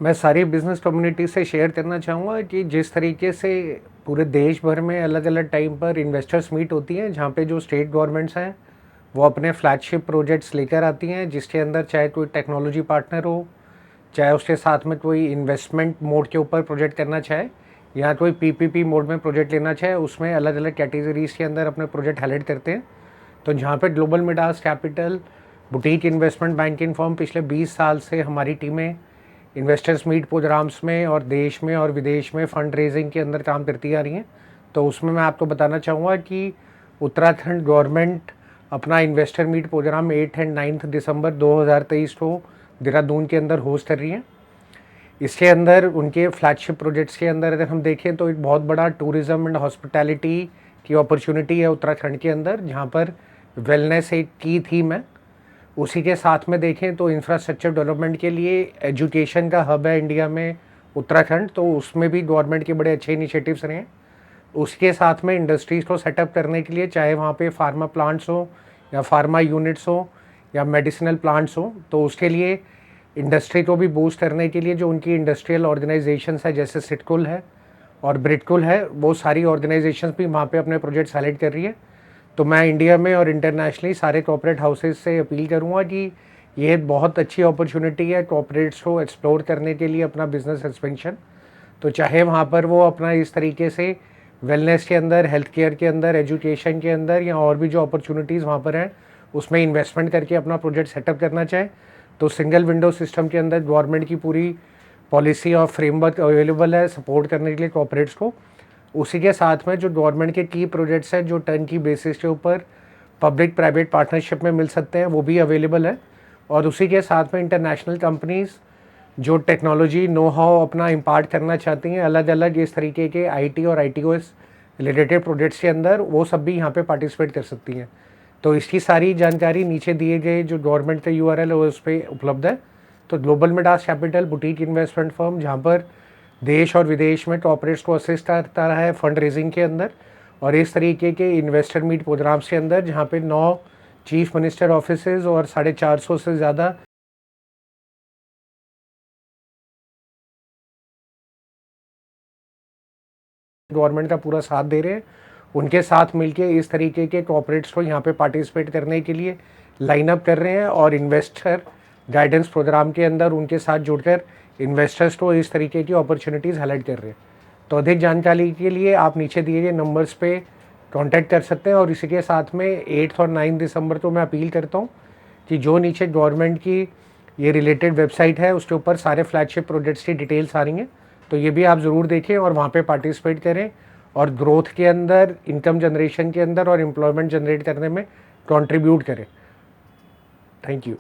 मैं सारी business community से शेयर करना चाहूँगा कि जिस तरीके से पूरे देश भर में अलग अलग टाइम पर इन्वेस्टर्स मीट होती हैं, जहाँ पे जो स्टेट गवर्नमेंट्स हैं वो अपने फ्लैगशिप प्रोजेक्ट्स लेकर आती हैं, जिसके अंदर चाहे कोई टेक्नोलॉजी पार्टनर हो, चाहे उसके साथ में कोई इन्वेस्टमेंट मोड के ऊपर प्रोजेक्ट करना चाहे या कोई पीपीपी मोड में प्रोजेक्ट लेना चाहे, उसमें अलग अलग कैटेगरीज़ के अंदर अपने प्रोजेक्ट हाईलाइट करते हैं। तो जहाँ पे global Midas capital boutique investment banking firm पिछले 20 साल से हमारी टीमें इन्वेस्टर्स मीट प्रोग्राम्स में और देश में और विदेश में फ़ंड रेजिंग के अंदर काम करती आ रही हैं। तो उसमें मैं आपको बताना चाहूँगा कि उत्तराखंड गवर्नमेंट अपना इन्वेस्टर मीट प्रोग्राम 8 एंड 9 दिसंबर 2023 को देहरादून के अंदर होस्ट कर रही है। इसके अंदर उनके फ्लैगशिप प्रोजेक्ट्स के अंदर अगर हम देखें तो एक बहुत बड़ा टूरिज़्म एंड हॉस्पिटैलिटी की अपॉर्चुनिटी है उत्तराखंड के अंदर, जहाँ पर वेलनेस एक की थीम है। उसी के साथ में देखें तो इंफ्रास्ट्रक्चर डेवलपमेंट के लिए एजुकेशन का हब है इंडिया में उत्तराखंड, तो उसमें भी गवर्नमेंट के बड़े अच्छे इनिशिएटिव्स रहे हैं। उसके साथ में इंडस्ट्रीज़ को सेटअप करने के लिए, चाहे वहाँ पे फार्मा प्लांट्स हो या फार्मा यूनिट्स हो या मेडिसिनल प्लांट्स हो, तो उसके लिए इंडस्ट्री को भी बूस्ट करने के लिए जो उनकी इंडस्ट्रियल ऑर्गेनाइजेशंस है, जैसे सिडकुल है और ब्रिडकुल है, वो सारी ऑर्गेनाइजेशंस भी वहाँ पे अपने प्रोजेक्ट्स हाईलाइट कर रही है। तो मैं इंडिया में और इंटरनेशनली सारे कॉर्पोरेट हाउसेज से अपील करूँगा कि ये बहुत अच्छी अपॉर्चुनिटी है कॉर्पोरेट्स को एक्सप्लोर करने के लिए अपना बिजनेस एक्सपेंशन। तो चाहे वहाँ पर वो अपना इस तरीके से वेलनेस के अंदर, हेल्थ केयर के अंदर, एजुकेशन के अंदर या और भी जो अपॉर्चुनिटीज़ वहाँ पर हैं उसमें इन्वेस्टमेंट करके अपना प्रोजेक्ट सेटअप करना चाहे, तो सिंगल विंडो सिस्टम के अंदर गवर्नमेंट की पूरी पॉलिसी और फ्रेमवर्क अवेलेबल है सपोर्ट करने के लिए कॉर्पोरेट्स को। उसी के साथ में जो गवर्नमेंट के की प्रोजेक्ट्स हैं जो टर्न की बेसिस के ऊपर पब्लिक प्राइवेट पार्टनरशिप में मिल सकते हैं, वो भी अवेलेबल है। और उसी के साथ में इंटरनेशनल कंपनीज़ जो टेक्नोलॉजी नो हाउ अपना इम्पार्ट करना चाहती हैं अलग अलग इस तरीके के आईटी और आईटीओएस रिलेटेड प्रोजेक्ट्स के अंदर, वो सब भी यहाँ पे पार्टिसिपेट कर सकती हैं। तो इसकी सारी जानकारी नीचे दिए गए जो गवर्नमेंट का यूआरएल है उस पर उपलब्ध है। तो global Midas capital boutique investment firm जहाँ पर देश और विदेश में कॉर्पोरेट्स को असिस्ट करता है फंड रेजिंग के अंदर और इस तरीके के इन्वेस्टर मीट प्रोग्राम्स के अंदर, जहाँ पे 9 चीफ मिनिस्टर ऑफिसेज और 450 से ज़्यादा गवर्नमेंट का पूरा साथ दे रहे हैं। उनके साथ मिलके इस तरीके के कॉर्पोरेट्स को यहाँ पे पार्टिसिपेट करने के लिए लाइन अप कर रहे हैं और इन्वेस्टर गाइडेंस प्रोग्राम के अंदर उनके साथ जुड़कर इन्वेस्टर्स को इस तरीके की अपॉर्चुनिटीज़ हाईलाइट कर रहे हैं। तो अधिक जानकारी के लिए आप नीचे दिए गए नंबर्स पे कांटेक्ट कर सकते हैं। और इसी के साथ में 8 और 9 दिसंबर को मैं अपील करता हूँ कि जो नीचे गवर्नमेंट की ये रिलेटेड वेबसाइट है उसके ऊपर सारे फ्लैगशिप प्रोजेक्ट्स की डिटेल्स आ रही हैं, तो ये भी आप ज़रूर देखें और वहाँ पे पार्टिसिपेट करें और ग्रोथ के अंदर, इनकम जनरेशन के अंदर और एम्प्लॉयमेंट जनरेट करने में कंट्रीब्यूट करें। Thank you.